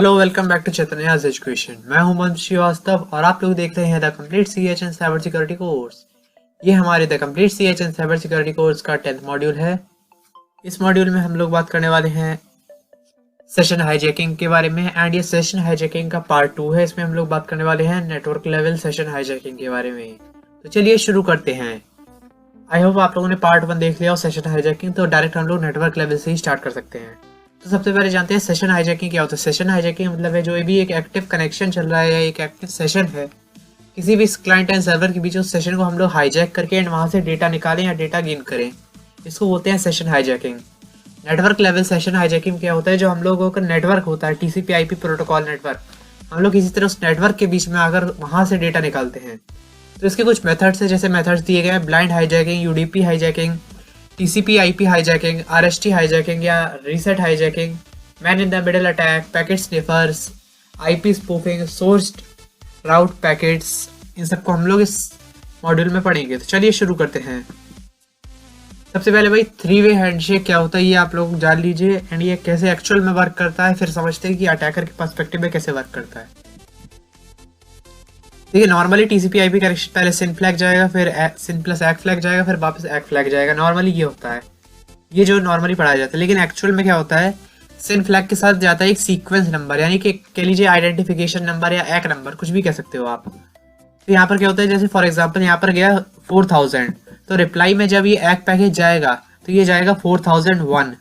Hello welcome back to Chaitanya's education. मैं हूं मंत श्रीवास्तव और आप लोग देख रहे हैं the complete CHN cyber security course. ये हमारे the complete CHN cyber security course का 10th मॉड्यूल है। इस मॉड्यूल में हम लोग बात करने वाले हैं सेशन हाईजैकिंग के बारे में एंड ये सेशन हाईजैकिंग का पार्ट 2 है। इसमें हम लोग बात करने वाले हैं नेटवर्क लेवल सेशन हाईजैकिंग के बारे में। तो चलिए शुरू करते हैं। आई होप आप लोगों ने पार्ट 1 देख लिया और सेशन हाईजैकिंग, तो डायरेक्ट हम लोग नेटवर्क लेवल से ही स्टार्ट कर सकते हैं। तो सबसे पहले जानते हैं सेशन हाईजैकिंग क्या होता है। सेशन हाईजैकिंग मतलब है जो भी एक एक्टिव कनेक्शन चल रहा है या एक एक्टिव सेशन है किसी भी क्लाइंट एंड सर्वर के बीच, उस सेशन को हम लोग हाईजैक करके एंड वहाँ से डेटा निकालें या डेटा गेन करें, इसको बोलते हैं session hijacking. Network level session hijacking क्या होता है, जो हम लोगों का नेटवर्क होता है टीसीपी आईपी प्रोटोकॉल नेटवर्क, हम लोग किसी तरह उस नेटवर्क के बीच में आकर वहाँ से डेटा निकालते हैं। तो इसके कुछ मेथड्स है, जैसे मेथड्स दिए गए हैं blind hijacking, UDP hijacking, TCP IP hijacking, RST hijacking या reset hijacking, man in the middle attack, packet sniffers, IP spoofing, source routed packets, इन सबको हम लोग इस मॉड्यूल में पढ़ेंगे। तो चलिए शुरू करते हैं। सबसे पहले भाई 3-वे हैंडशेक क्या होता है ये आप लोग जान लीजिए एंड ये कैसे एक्चुअल में वर्क करता है, फिर समझते हैं कि अटैकर के पर्सपेक्टिव में कैसे वर्क करता है। देखिए नॉर्मली टीसीपी आईपी कनेक्शन पहले सिन फ्लैग जाएगा, फिर सिन प्लस एक्ट फ्लैग जाएगा, फिर वापस एक्ट फ्लैग जाएगा। नॉर्मली ये होता है, ये जो नॉर्मली पढ़ाया जाता है। लेकिन एक्चुअल में क्या होता है, सिन फ्लैग के साथ जाता है एक सीक्वेंस नंबर, यानी कि कह लीजिए आइडेंटिफिकेशन नंबर या एक नंबर, कुछ भी कह सकते हो आप। तो यहाँ पर क्या होता है, जैसे फॉर एग्जांपल यहाँ पर गया 4000, तो रिप्लाई में जब ये एक पैकेज जाएगा तो ये जाएगा 4001,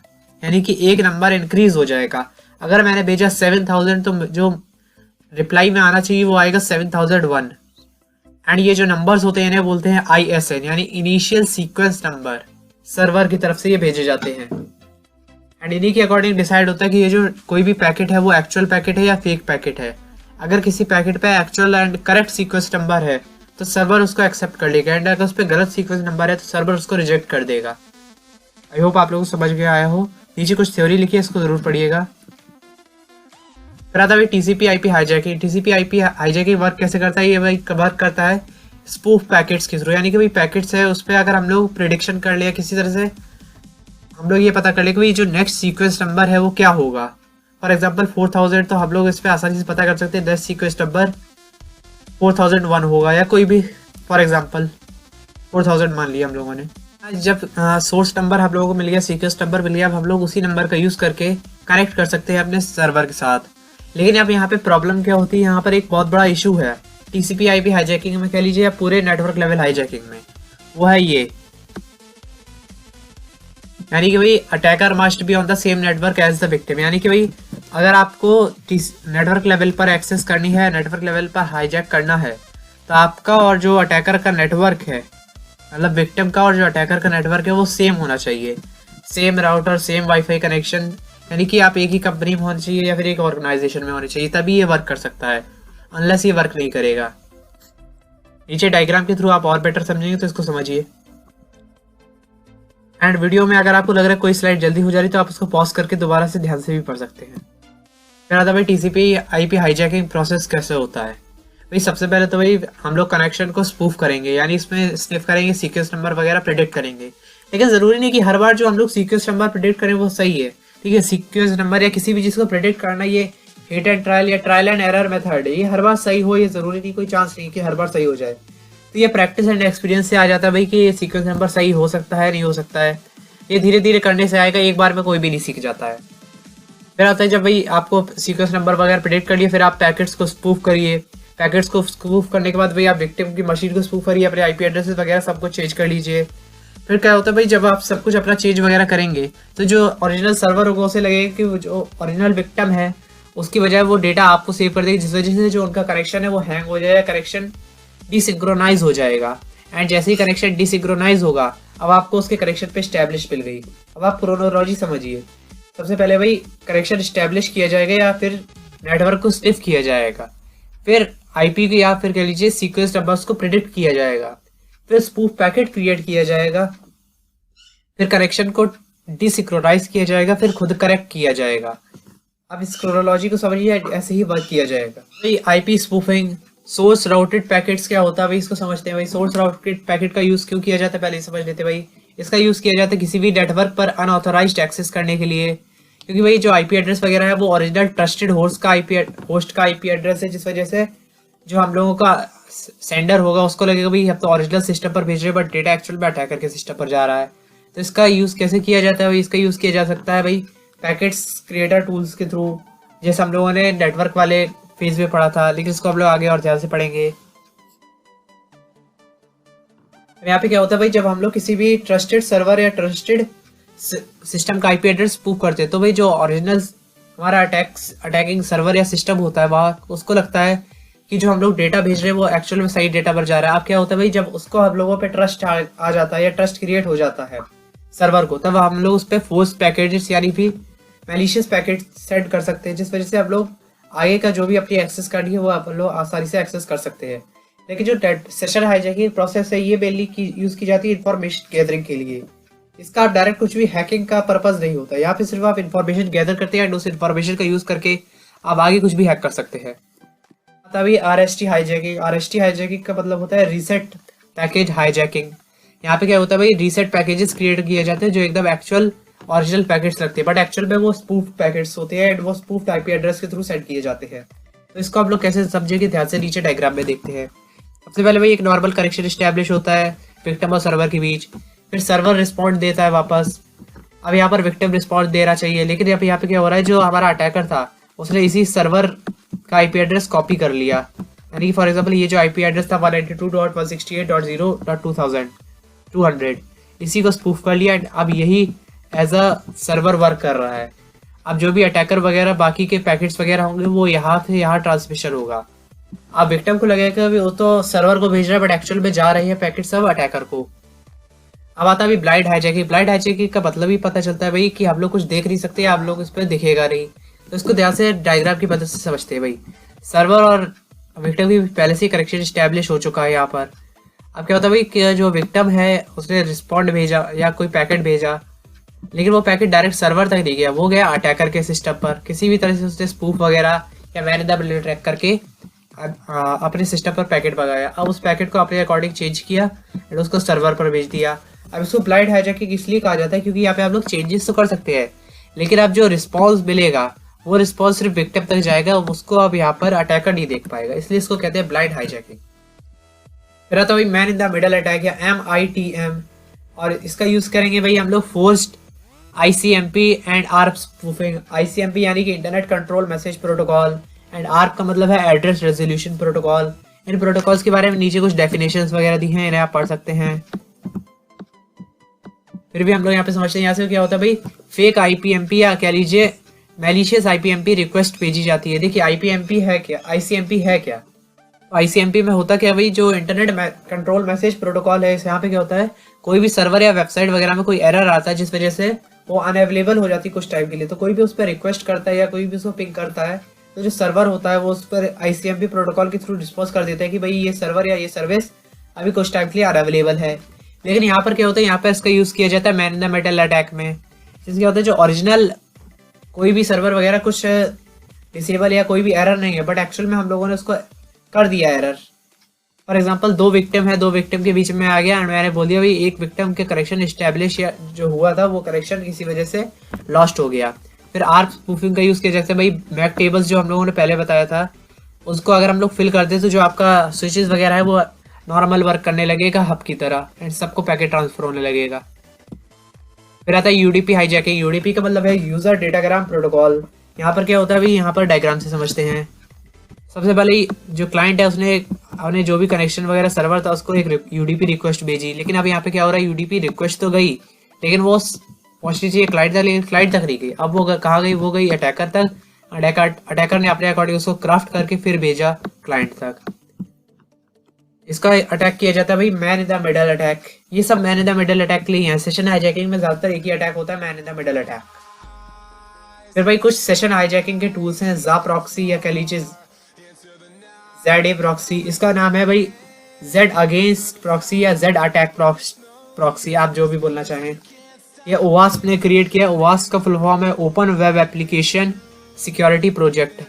यानी कि एक नंबर इंक्रीज हो जाएगा। अगर मैंने भेजा 7000 तो जो रिप्लाई में आना चाहिए वो आएगा 7001। एंड ये जो नंबर्स होते हैं इन्हें बोलते हैं ISN, यानी इनिशियल सीक्वेंस नंबर। सर्वर की तरफ से ये भेजे जाते हैं एंड इन्हीं के अकॉर्डिंग डिसाइड होता है कि ये जो कोई भी पैकेट है वो एक्चुअल पैकेट है या फेक पैकेट है। अगर किसी पैकेट पे actual and correct sequence number है तो सर्वर उसको एक्सेप्ट कर लेगा, एंड अगर उस पर गलत सीक्वेंस नंबर है तो सर्वर उसको रिजेक्ट कर देगा। आई होप आप लोगों को समझ गया आया हो। नीचे कुछ थ्योरी लिखी है, इसको जरूर पढ़िएगा। फिर आता है TCP IP hijacking. TCP IP hijacking work कैसे करता है, ये भाई वर्क करता है स्पूफ पैकेट्स के थ्रू, यानी कि भाई पैकेट्स है उस पर अगर हम लोग प्रिडिक्शन कर लिया, किसी तरह से हम लोग ये पता कर ले कि भाई जो नेक्स्ट सीक्वेंस नंबर है वो क्या होगा। फॉर एग्जांपल 4000, तो हम लोग इस पर आसानी से पता कर सकते हैं नेक्स्ट सीक्वेंस नंबर 4001 होगा, या कोई भी फॉर एग्जांपल 4000 मान लिया हम लोगों ने। जब सोर्स नंबर हम लोगों को मिल गया, सीक्वेंस नंबर मिल गया, अब हम लोग उसी नंबर का यूज़ करके कनेक्ट कर सकते हैं अपने सर्वर के साथ। लेकिन अब यहाँ पे प्रॉब्लम क्या होती है, यहाँ पर एक बहुत बड़ा इशू है टीसीपी आईपी हाईजैकिंग में, कह लीजिए या पूरे नेटवर्क लेवल हाईजैकिंग में, वो है ये, यानी कि भाई attacker must be on the same network as the victim. यानी कि भाई अगर आपको नेटवर्क लेवल पर एक्सेस करनी है, नेटवर्क लेवल पर हाईजैक करना है, तो आपका और जो अटैकर का नेटवर्क है, मतलब विक्टिम का और जो अटैकर का नेटवर्क है वो सेम होना चाहिए। Same router, same wifi connection, यानी कि आप एक ही कंपनी में होनी चाहिए या फिर एक ऑर्गेनाइजेशन में होनी चाहिए, तभी ये वर्क कर सकता है, अनलेस ये वर्क नहीं करेगा। नीचे डायग्राम के थ्रू आप और बेटर समझेंगे तो इसको समझिए। एंड वीडियो में अगर आपको लग रहा है कोई स्लाइड जल्दी हो जा रही तो आप उसको पॉज करके दोबारा से ध्यान से भी पढ़ सकते हैं। फिर आता भाई टीसीपी आईपी हाईजैकिंग प्रोसेस कैसे होता है। भाई सबसे पहले तो भाई हम लोग कनेक्शन को स्पूफ करेंगे, यानी इसमें स्निफ करेंगे, सीक्वेंस नंबर वगैरह प्रेडिक्ट करेंगे। लेकिन ज़रूरी नहीं कि हर बार जो हम लोग सीक्वेंस नंबर प्रेडिक्ट करें वो सही है, ठीक है। सीक्वेंस नंबर या किसी भी चीज़ को प्रेडिक्ट करना ये हिट एंड ट्रायल या ट्रायल एंड एरर मेथड है, ये हर बार सही हो, ये ज़रूरी नहीं, कोई चांस नहीं कि हर बार सही हो जाए। तो ये प्रैक्टिस एंड एक्सपीरियंस से आ जाता है भाई कि ये सीक्वेंस नंबर सही हो सकता है, नहीं हो सकता है, ये धीरे धीरे करने से आएगा, एक बार में कोई भी नहीं सीख जाता है। फिर आता है जब भाई आपको सीक्वेंस नंबर वगैरह प्रेडिक्ट कर लिए, फिर आप पैकेट्स को स्पूफ करिए। पैकेट्स को स्पूफ करने के बाद भाई आप विक्टिम की मशीन को स्पूफ करिए, अपने आईपी एड्रेसेस वगैरह सब कुछ चेंज कर लीजिए। फिर क्या होता है भाई, जब आप सब कुछ अपना चेंज वगैरह करेंगे तो जो ओरिजिनल सर्वर होगा उसे लगेगा कि जो ओरिजिनल विक्टिम है उसकी बजाय वो डेटा आपको सेव कर देगी, जिस वजह से जो उनका कनेक्शन है वो हैंग हो जाएगा, कनेक्शन डिसिंक्रोनाइज हो जाएगा। एंड जैसे ही कनेक्शन डिसिंक्रोनाइज होगा, अब आपको उसके कनेक्शन पे स्टैब्लिश मिल गई। अब आप क्रोनोलॉजी समझिए। सबसे पहले भाई कनेक्शन स्टैब्लिश किया जाएगा या फिर नेटवर्क को स्निफ किया जाएगा, फिर आईपी को या फिर कह लीजिए सीक्वेंस नंबर्स को प्रेडिक्ट किया जाएगा, फिर स्पूफ पैकेट क्रिएट किया जाएगा, फिर कनेक्शन को डिसिंक्रोनाइज किया जाएगा, फिर खुद करेक्ट किया जाएगा। अब इस क्रोनोलॉजी को समझिए, ऐसे ही वर्क किया जाएगा। भाई IP spoofing, source routed packets क्या होता है भाई, इसको समझते हैं। भाई सोर्स राउटेड पैकेट का यूज क्यों किया जाता है पहले समझ लेते हैं। भाई इसका यूज किया जाता है किसी भी नेटवर्क पर अनऑथोराइज्ड एक्सेस करने के लिए, क्योंकि भाई जो आईपी एड्रेस वगैरह है वो ओरिजिनल ट्रस्टेड होस्ट का आईपी एड्रेस है, जिस वजह से जो हम लोगों का सेंडर होगा उसको लगेगा भाई हम तो ओरिजिनल सिस्टम पर भेज रहे हैं, बट डेटा एक्चुअल में अटैकर के सिस्टम पर जा रहा है। तो इसका यूज़ कैसे किया जाता है भाई? इसका यूज़ किया जा सकता है भाई पैकेट्स क्रिएटर टूल्स के थ्रू, जैसे हम लोगों ने नेटवर्क वाले फेज में पढ़ा था, लेकिन इसको हम लोग आगे और ध्यान से पढ़ेंगे। यहाँ पे क्या होता है भाई, जब हम लोग किसी भी ट्रस्टेड सर्वर या ट्रस्टेड सिस्टम का आईपी एड्रेस स्पूफ करते हैं तो भाई जो ओरिजिनल हमारा अटैकिंग सर्वर या सिस्टम होता है वहाँ उसको लगता है कि जो हम लोग डेटा भेज रहे हैं वो एक्चुअल में सही डेटा पर जा रहा है। अब क्या होता है भाई, जब उसको हम लोगों पे ट्रस्ट आ जाता है या ट्रस्ट क्रिएट हो जाता है सर्वर को, तब हम लोग उस पर फोर्स पैकेजेस यानी फिर मैलिशियस पैकेट सेंड कर सकते हैं, जिस वजह से हम लोग आगे का जो भी अपनी एक्सेस करनी है वो आप लोग आसानी से एक्सेस कर सकते हैं। लेकिन जो सेशन हाईजैकिंग प्रोसेस है ये मेनली यूज़ की जाती है इन्फॉर्मेशन गैदरिंग के लिए। इसका आप डायरेक्ट कुछ भी हैकिंग का पर्पस नहीं होता, यहाँ पे सिर्फ आप इन्फॉर्मेशन गैदर करते हैं एंड उस इन्फॉर्मेशन का यूज़ करके आप आगे कुछ भी हैक कर सकते हैं। तभी आरएसटी हाईजैकिंग का मतलब होता है रीसेट पैकेज हाईजैकिंग। यहाँ पे क्या होता है भाई, रीसेट पैकेजेस क्रिएट किए जाते हैं जो एकदम एक्चुअल ओरिजिनल पैकेट्स लगते हैं, बट एक्चुअल में वो स्पूफ पैकेट्स होते हैं एंड वो स्पूफ आईपी एड्रेस के थ्रू सेंड किए जाते हैं। तो इसको हम लोग कैसे समझेंगे, ध्यान से नीचे डायग्राम में देखते हैं। सबसे पहले भाई एक नॉर्मल कनेक्शन इस्टेब्लिश होता है विक्टिम और सर्वर के बीच, फिर सर्वर रिस्पॉन्ड देता है वापस। अब यहाँ पर विक्टिम रिस्पॉन्ड देना चाहिए, लेकिन यहाँ पे क्या हो रहा है, जो हमारा अटैकर था उसने इसी सर्वर का आईपी एड्रेस कॉपी कर लिया। यानी फॉर एग्जांपल ये जो आईपी एड्रेस था 192.168.0.200 इसी को स्पूफ कर लिया एंड अब यही एज अ सर्वर वर्क कर रहा है। अब जो भी अटैकर वगैरह बाकी के पैकेट्स वगैरह होंगे वो यहाँ से यहाँ ट्रांसमिशन होगा। अब विक्टिम को लगेगा कि वो तो सर्वर को भेज रहा है बट एक्चुअल में जा रही है पैकेट सब अटैकर को। अब आता है ब्लाइंड हाईजैकिंग का मतलब ही पता चलता है भाई कि हम लोग कुछ देख नहीं सकते, आप लोग इस पर दिखेगा नहीं, तो इसको ध्यान से डायग्राम की मदद से समझते हैं भाई। सर्वर और विक्टिम की पहले से ही कनेक्शन स्टैब्लिश हो चुका है यहाँ पर। अब क्या होता है भाई कि जो विक्टिम है उसने रिस्पॉन्ड भेजा या कोई पैकेट भेजा, लेकिन वो पैकेट डायरेक्ट सर्वर तक नहीं गया, वो गया अटैकर के सिस्टम पर। किसी भी तरह से उसने स्पूफ वगैरह या man in the middle track करके अपने सिस्टम पर पैकेट मंगाया। अब उस पैकेट को अपने अकॉर्डिंग चेंज किया एंड उसको सर्वर पर भेज दिया। अब इसको ब्लाइंड हाईजैकिंग इसलिए कहा जाता है क्योंकि यहाँ पे आप लोग चेंजेस तो कर सकते हैं, लेकिन अब जो रिस्पॉन्स मिलेगा वो रिस्पॉन्स सिर्फ विक्टिम तक जाएगा, उसको अब यहाँ पर अटैकर नहीं देख पाएगा, इसलिए इसको कहते हैं ब्लाइंड हाईजैकिंग। फिर आता है भाई man in the middle attack या MITM, और इसका यूज करेंगे भाई हम लोग forced ICMP and ARP spoofing. ICMP यानी कि internet control message protocol and ARP का मतलब है एड्रेस रेजोल्यूशन प्रोटोकॉल। इन प्रोटोकॉल्स के बारे में नीचे कुछ डेफिनेशंस वगैरह दी हैं, इन्हें आप पढ़ सकते हैं। फिर भी हम लोग यहाँ पे समझते हैं यहाँ से क्या होता है भाई, फेक IPMP या कह लीजिए मैलिशियस IPMP रिक्वेस्ट भेजी जाती है। देखिए IPMP है क्या, ICMP है क्या? ICMP में होता क्या भाई, जो इंटरनेट कंट्रोल मैसेज प्रोटोकॉल है, यहाँ पे क्या होता है, कोई भी सर्वर या वेबसाइट वगैरह में कोई एरर आता है जिस वजह से वो अनअवेलेबल हो जाती है कुछ टाइम के लिए, तो कोई भी उस पर रिक्वेस्ट करता है या कोई भी उसको पिंग करता है, तो जो सर्वर होता है वो उस पर ICMP प्रोटोकॉल के थ्रू रिस्पॉन्स कर देता है कि भाई ये सर्वर या ये सर्विस अभी कुछ टाइम के लिए अनअवेलेबल है। लेकिन यहाँ पर क्या होता है, यहाँ पर इसका यूज़ किया जाता है man in the middle attack में। जिससे क्या होता है, जो ओरिजिनल कोई भी सर्वर वगैरह कुछ डिसेबल या कोई भी एरर नहीं है, बट एक्चुअल में हम लोगों ने उसको कर दिया एरर। फॉर एग्जांपल दो विक्टिम है, दो विक्टिम के बीच में आ गया एंड मैंने बोल दिया भाई एक विक्टिम के करेक्शन इस्टेब्लिश या जो हुआ था वो करेक्शन किसी वजह से लॉस्ट हो गया। फिर ARP स्पूफिंग का यूज़ किया जाता है भाई, मैक टेबल्स जो हम लोगों ने पहले बताया था उसको अगर हम लोग फिल कर दे तो जो आपका स्विचेस वगैरह है वो नॉर्मल वर्क करने लगेगा हब की तरह एंड सबको पैकेट ट्रांसफर होने लगेगा। फिर आता है UDP हाईजैकिंग। UDP का मतलब है यूजर डेटाग्राम प्रोटोकॉल। यहाँ पर क्या होता है भाई, यहाँ पर डायग्राम से समझते हैं। सबसे पहले जो क्लाइंट है उसने जो भी कनेक्शन वगैरह सर्वर था उसको एक UDP रिक्वेस्ट भेजी, लेकिन अब यहाँ पे क्या हो रहा है, UDP रिक्वेस्ट तो गई लेकिन वो पहुंचनी चाहिए क्लाइंट तक, लेकिन क्लाइंट तक नहीं गई। अब वो कहाँ गई, वो गई अटैकर तक। अटैकर ने अपने अकॉर्डिंग उसको क्राफ्ट करके फिर भेजा क्लाइंट तक। इसका अटैक किया जाता है भाई man in the middle attack. ये सब man in the middle attack के लिए है। सेशन हाईजैकिंग में ज्यादातर एक ही अटैक होता है, man in the middle attack. फिर भाई कुछ सेशन हाईजैकिंग के टूल्स हैं, जा प्रॉक्सी या कह लीजिए ZA प्रॉक्सी। इसका नाम है भाई Z अगेंस्ट प्रॉक्सी या Z अटैक प्रॉक्सी, आप जो भी बोलना चाहें। ये OWASP ने क्रिएट किया। OWASP का फुल फॉर्म है open web application security project.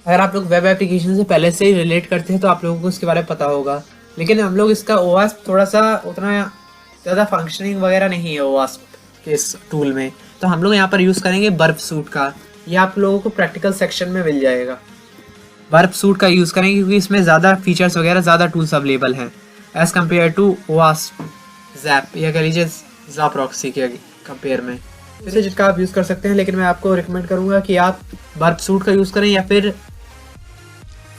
अगर आप लोग वेब एप्लीकेशन से पहले से ही रिलेट करते हैं तो आप लोगों को इसके बारे में पता होगा, लेकिन हम लोग इसका OWASP थोड़ा सा उतना ज़्यादा फंक्शनिंग वगैरह नहीं है OWASP के इस टूल में, तो हम लोग यहाँ पर यूज़ करेंगे बर्फ सूट का। ये आप लोगों को प्रैक्टिकल सेक्शन में मिल जाएगा। बर्फ सूट का यूज़ करेंगे क्योंकि इसमें ज़्यादा फीचर्स वगैरह, ज़्यादा टूल्स अवेलेबल हैं as compare to wasp, ZAP या कह लीजिए ज़ाप्रॉक्सी के कंपेयर में। इसे जिसका आप यूज़ कर सकते हैं, लेकिन मैं आपको रिकमेंड करूँगा कि आप बर्फ सूट का यूज़ करें या फिर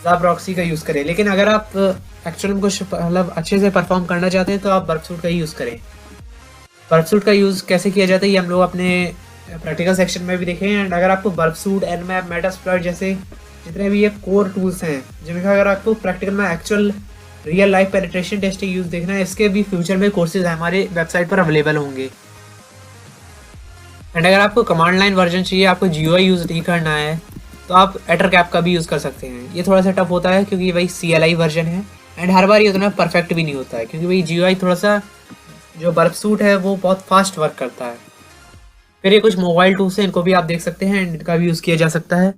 ज़ाप्रॉक्सी का यूज़ करें। लेकिन अगर आप एक्चुअल में कुछ मतलब अच्छे से परफॉर्म करना चाहते हैं तो आप बर्फ सूट का ही यूज़ करें। बर्फ सूट का यूज़ कैसे किया जाता है ये हम लोग अपने प्रैक्टिकल सेक्शन में भी देखें। एंड अगर आपको बर्फ सूट, एनमैप, मेटास्प्लॉइट जैसे जितने भी ये कोर टूल्स हैं जिनका अगर आपको प्रैक्टिकल में actual real life penetration testing use देखना है, इसके भी फ्यूचर में कोर्सेज हमारे वेबसाइट पर अवेलेबल होंगे। एंड अगर आपको कमांड लाइन वर्जन चाहिए, आपको GUI यूज़ नहीं करना है, तो आप एटरकैप का भी यूज़ कर सकते हैं। ये थोड़ा सा टफ होता है क्योंकि वही CLI वर्जन है एंड हर बार ये उतना परफेक्ट भी नहीं होता है क्योंकि वही GUI थोड़ा सा, जो बर्फ सूट है वो बहुत फास्ट वर्क करता है। फिर ये कुछ मोबाइल टूल्स हैं, इनको भी आप देख सकते हैं एंड इनका भी यूज़ किया जा सकता है।